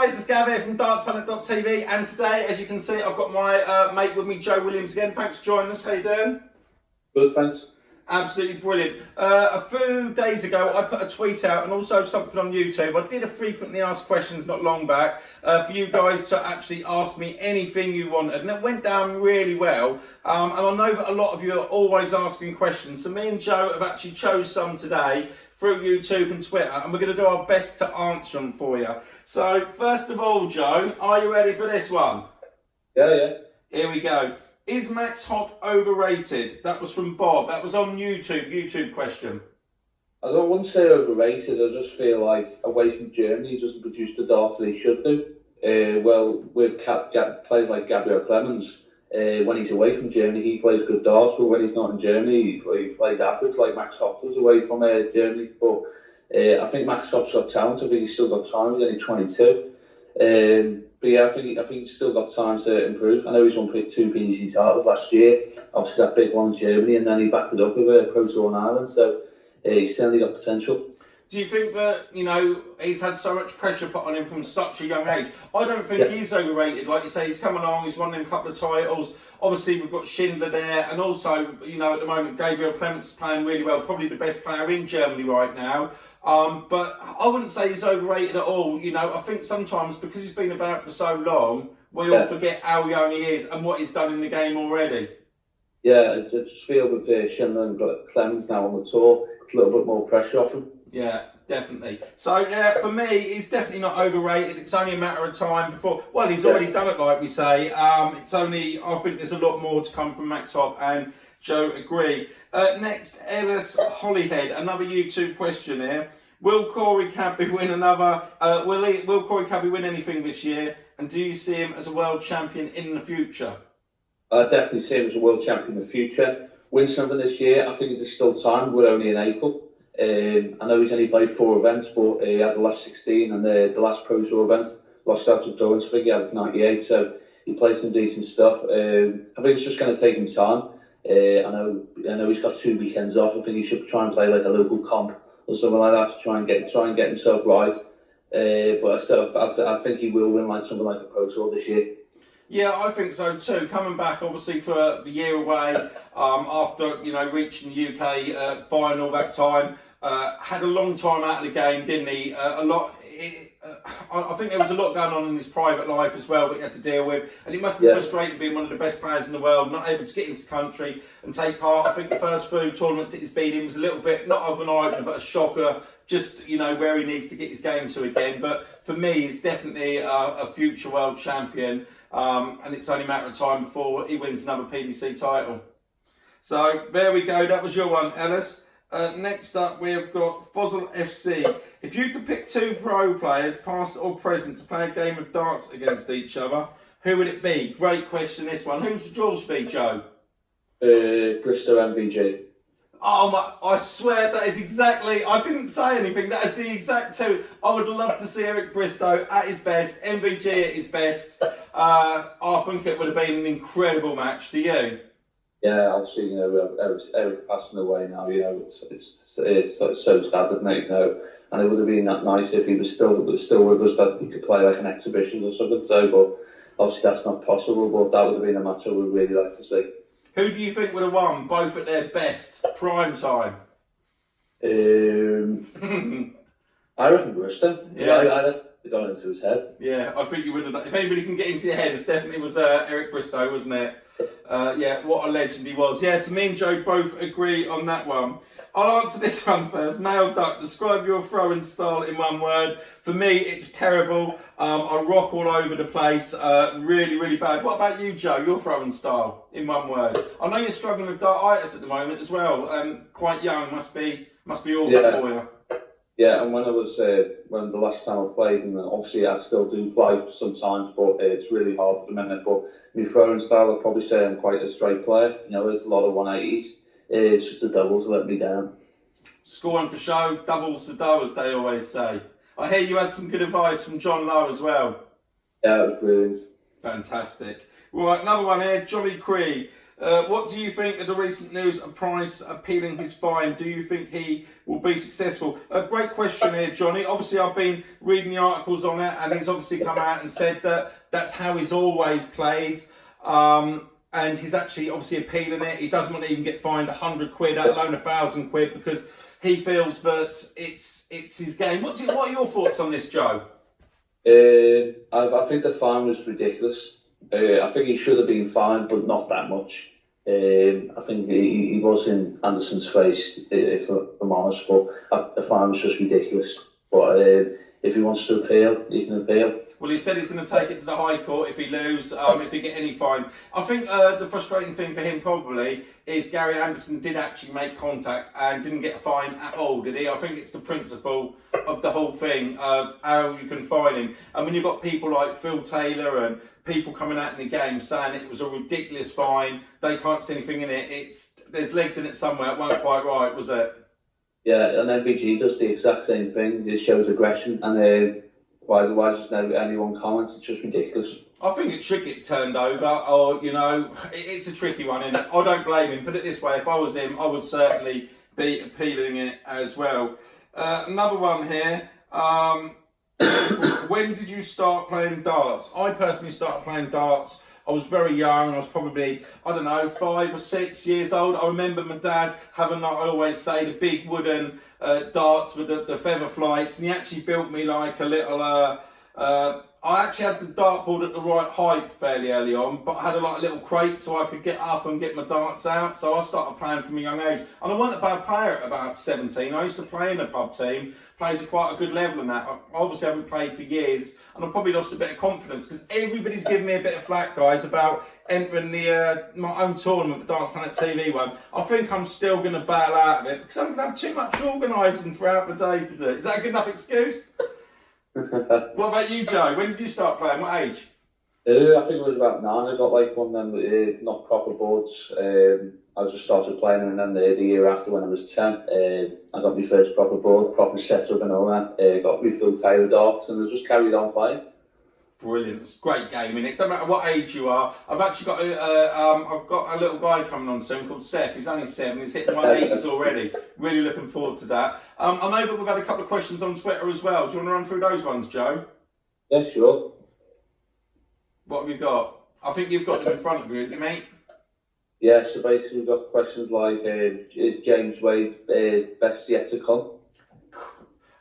guys, it's Gav here from dartsplanet.tv, and today, as you can see, I've got my mate with me, Joe Williams again. Thanks for joining us. How you doing? Good, thanks. Absolutely brilliant. A few days ago, I put a tweet out and also something on YouTube. I did a frequently asked questions not long back for you guys to actually ask me anything you wanted, and it went down really well. And I know that a lot of you are always asking questions, so me and Joe have actually chose some today through YouTube and Twitter, and we're going to do our best to answer them for you. So, first of all, Joe, are you ready for this one? Yeah. Here we go. Is Max Hopp overrated? That was from Bob. That was on YouTube question. I wouldn't say overrated. I just feel like away from Germany, he doesn't produce the darts that he should do. Well, with players like Gabriel Clemens, when he's away from Germany, he plays good darts, but when he's not in Germany, he plays average like Max Hopp does away from Germany. But I think Max Hopp's got talent. I think he's still got time. He's only 22. But yeah, I think he's still got time to improve. I know he's won 2 PDC titles last year. Obviously that big one in Germany, and then he backed it up with a Pro Tour in Ireland. So he's certainly got potential. Do you think that, he's had so much pressure put on him from such a young age? I don't think he's overrated. Like you say, he's come along, he's won them a couple of titles. Obviously, we've got Schindler there, and also, at the moment, Gabriel Clemens is playing really well, probably the best player in Germany right now. But I wouldn't say he's overrated at all. I think sometimes, because he's been about for so long, we all forget how young he is and what he's done in the game already. Yeah, I just feel with Schindler and Clemens now on the tour, it's a little bit more pressure off him. Yeah, definitely. So, for me, he's definitely not overrated. It's only a matter of time before... Well, he's already done it, like we say. I think there's a lot more to come from Max Hopp, and Joe agree. Next, Ellis Hollyhead, another YouTube question here. Will Corey Cadby win another... will Corey Cadby win anything this year? And do you see him as a world champion in the future? I definitely see him as a world champion in the future. Win something this year, I think there's still time. We're only in April. I know he's only played 4 events, but he had the last 16 and the last Pro Tour event. Lost out to Dorrance, I think he had 98, so he played some decent stuff. I think it's just going to take him time. I know he's got 2 weekends off. I think he should try and play like a local comp or something like that to try and get himself right. But I think he will win like something like a Pro Tour this year. Yeah, I think so too. Coming back, obviously, for the year away, after, reaching the UK final that time, had a long time out of the game, didn't he? I think there was a lot going on in his private life as well that he had to deal with, and it must be frustrating being one of the best players in the world, not able to get into the country and take part. I think the first few tournaments that he's been in was a little bit, not of an opener, but a shocker, just, where he needs to get his game to again. But for me, he's definitely a future world champion. And it's only a matter of time before he wins another PDC title. So there we go. That was your one, Ellis. Next up, we've got Fossil FC. If you could pick 2 pro players, past or present, to play a game of darts against each other, who would it be? Great question, this one. Who's yours be, Joe? Bristow MVG. Oh my, I swear that is exactly, I didn't say anything, that is the exact 2. I would love to see Eric Bristow at his best, MVG at his best. I think it would have been an incredible match. Do you? Yeah, obviously, Eric passing away now, it's so sad, isn't it, and it would have been that nice if he was still with us, that he could play like an exhibition or something, but obviously that's not possible, but that would have been a match I would really like to see. Who do you think would have won, both at their best, prime time? I reckon Bristow. Yeah. I'd gone into his head. Yeah, I think you would have. If anybody can get into your head, it definitely was Eric Bristow, wasn't it? Yeah, what a legend he was. Yeah, so me and Joe both agree on that one. I'll answer this one first. Male Duck, describe your throwing style in 1 word. For me, it's terrible. I rock all over the place. Really, really bad. What about you, Joe? Your throwing style in 1 word. I know you're struggling with dartitis at the moment as well. Quite young, must be awful for you. Yeah, and when the last time I played, and obviously I still do play sometimes, but it's really hard at the minute. But my throwing style, I'd probably say I'm quite a straight player. There's a lot of 180s. It's just the doubles let me down. Scoring for show, doubles for dough, as they always say. I hear you had some good advice from John Lowe as well. Yeah, it was brilliant. Fantastic. Right, another one here, Johnny Cree. What do you think of the recent news of Price appealing his fine? Do you think he will be successful? A great question here, Johnny. Obviously, I've been reading the articles on it, and he's obviously come out and said that that's how he's always played. And he's actually obviously appealing it. He doesn't want to even get fined £100, let alone £1,000, because he feels that it's his game. What are your thoughts on this, Joe? I think the fine was ridiculous. I think he should have been fined, but not that much. I think he was in Anderson's face, if I'm honest, but the fine was just ridiculous. But if he wants to appeal, he can appeal. Well, he said he's going to take it to the High Court if he loses, if he get any fines. I think the frustrating thing for him probably is Gary Anderson did actually make contact and didn't get a fine at all, did he? I think it's the principle of the whole thing of how you can fine him. And when you've got people like Phil Taylor and people coming out in the game saying it was a ridiculous fine, they can't see anything in it. There's legs in it somewhere. It wasn't quite right, was it? Yeah, and MVG does the exact same thing. It shows aggression, and why does anyone comment? It's just ridiculous. I think it should get turned over, or, it's a tricky one, isn't it? I don't blame him. Put it this way, if I was him, I would certainly be appealing it as well. Another one here. When did you start playing darts? I personally started playing darts. I was very young. I was probably, 5 or 6 years old. I remember my dad having, like I always say, the big wooden darts with the feather flights. And he actually built me like a little... I actually had the dartboard at the right height fairly early on, but I had a little crate so I could get up and get my darts out. So I started playing from a young age. And I wasn't a bad player at about 17. I used to play in a pub team, played to quite a good level in that. I obviously haven't played for years, and I probably lost a bit of confidence because everybody's giving me a bit of flack, guys, about entering my own tournament, the Darts Planet TV one. I think I'm still going to bail out of it because I'm going to have too much organising throughout the day to do. Is that a good enough excuse? What about you, Joe? When did you start playing? What age? I think it was about 9. I got like one of them not proper boards. I just started playing, and then the year after, when I was 10, I got my first proper board, proper setup and all that. Got my Phil Taylor darts, and I just carried on playing. Brilliant! It's a great game, innit? Don't matter what age you are. I've actually got I've got a little guy coming on soon called Seth. He's only 7. He's hitting 180s already. Really looking forward to that. I know that we've had a couple of questions on Twitter as well. Do you want to run through those ones, Joe? Yeah, sure. What have you got? I think you've got them in front of you, haven't you, mate? Yeah, so basically we've got questions like, is James Wade's best yet to come?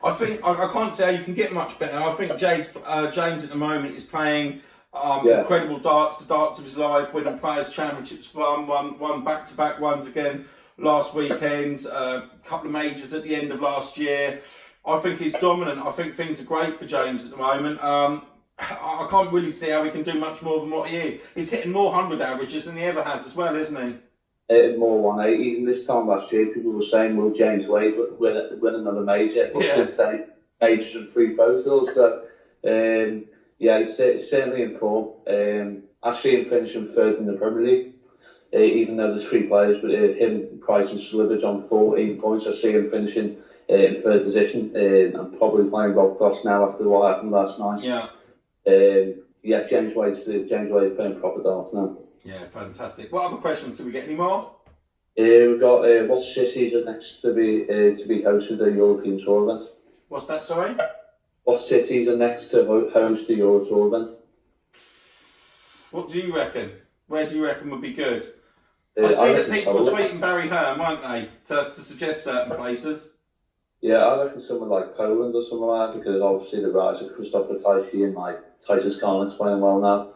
I think I can't say how you can get much better. I think James at the moment is playing incredible darts, the darts of his life, winning Players' Championships, won back-to-back ones again last weekend, a couple of majors at the end of last year. I think he's dominant. I think things are great for James at the moment. I can't really see how he can do much more than what he is. He's hitting more 100 averages than he ever has as well, isn't he? More 180s, and this time last year people were saying, will James Wade win another major? But since then, majors and 3 Pro Tours. So, he's certainly in form. I see him finishing 3rd in the Premier League, even though there's 3 players, but him, Price and Slivage on 14 points. I see him finishing in 3rd position, and probably playing Rob Cross now after what happened last night. James Wade's playing proper darts now. Yeah, fantastic. What other questions do we get? Any more? We've got what cities are next to be hosted the European Tour event? What's that, sorry? What cities are next to host the Euro Tour event? What do you reckon? Where do you reckon would be good? I see that people were tweeting Barry Hearn, weren't they, to suggest certain places. Yeah, I reckon somewhere like Poland or somewhere like that, because obviously the rise of Christopher Teichey and like Titus Carnick's playing well now.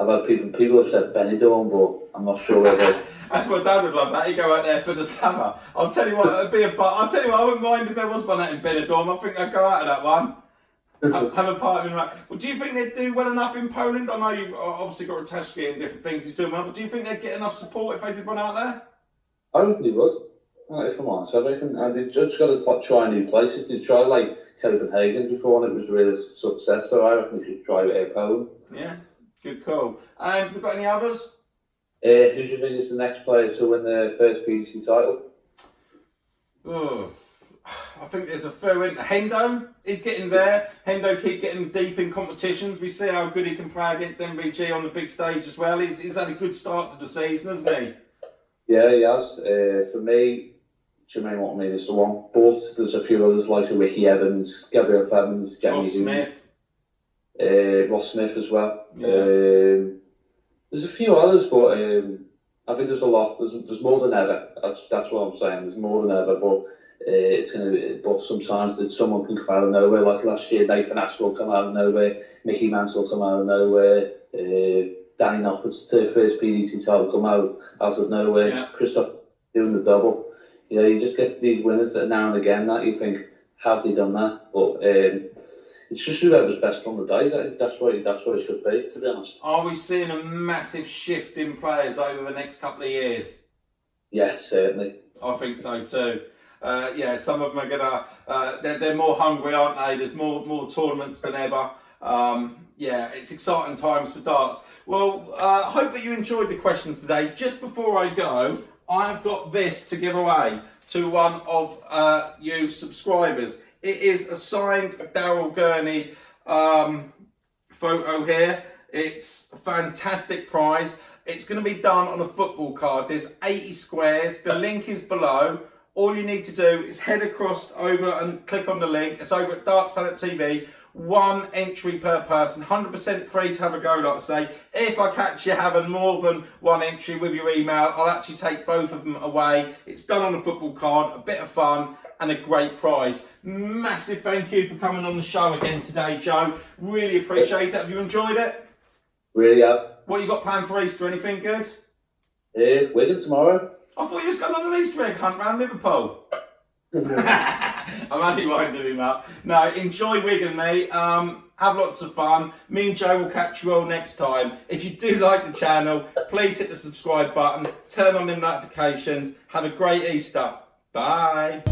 I've had people have said Benidorm, but I'm not sure whether. That's what Dad would love. That he'd go out there for the summer. I'll tell you what, it'd be I'll tell you what, I wouldn't mind if there was one out in Benidorm. I think I'd go out of that one. Have a party. Well, do you think they'd do well enough in Poland? I know you've obviously got Rotashki and different things he's doing well, but do you think they'd get enough support if they did one out there? I reckon they would. If I'm honest, I reckon they've just got to try new places. They tried like Copenhagen before, and it was a real success. So I reckon they should try Poland. Yeah. Good call. And we've got any others? Who do you think is the next player to win the first PDC title? I think there's a few in. Hendo is getting there. Hendo keep getting deep in competitions. We see how good he can play against MVG on the big stage as well. He's had a good start to the season, hasn't he? Yeah, he has. For me, Jermaine Watermead is the one. But there's a few others like Ricky Evans, Gabriel Clemens, Ross Smith. Ross Smith as well. Yeah. There's a few others, but I think there's a lot. There's more than ever. That's what I'm saying. There's more than ever, but it's going to be. But sometimes that someone can come out of nowhere. Like last year, Nathan Ash will come out of nowhere. Mickey Mansell will come out of nowhere. Danny Knopper's first PDC title come out of nowhere. Yeah. Christoph doing the double. You know, you just get these winners that now and again that you think, have they done that? But it's just whoever's best on the day. That's what it should be, to be honest. Are we seeing a massive shift in players over the next couple of years? Yes, certainly. I think so too. Yeah, some of them are gonna. They're more hungry, aren't they? There's more tournaments than ever. Yeah, it's exciting times for darts. Well, I hope that you enjoyed the questions today. Just before I go, I've got this to give away to one of you subscribers. It is a signed Daryl Gurney photo here. It's a fantastic prize. It's going to be done on a football card. There's 80 squares. The link is below. All you need to do is head across over and click on the link. It's over at Darts Planet TV. 1 entry per person, 100% free to have a go, like I say. If I catch you having more than 1 entry with your email, I'll actually take both of them away. It's done on a football card, a bit of fun, and a great prize. Massive thank you for coming on the show again today, Joe. Really appreciate it. Have you enjoyed it? Really have. What you got planned for Easter? Anything good? Wigan tomorrow. I thought you was going on an Easter egg hunt round Liverpool. I'm only winding him up. No, enjoy Wigan, mate. Have lots of fun. Me and Joe will catch you all next time. If you do like the channel, please hit the subscribe button, turn on the notifications. Have a great Easter. Bye.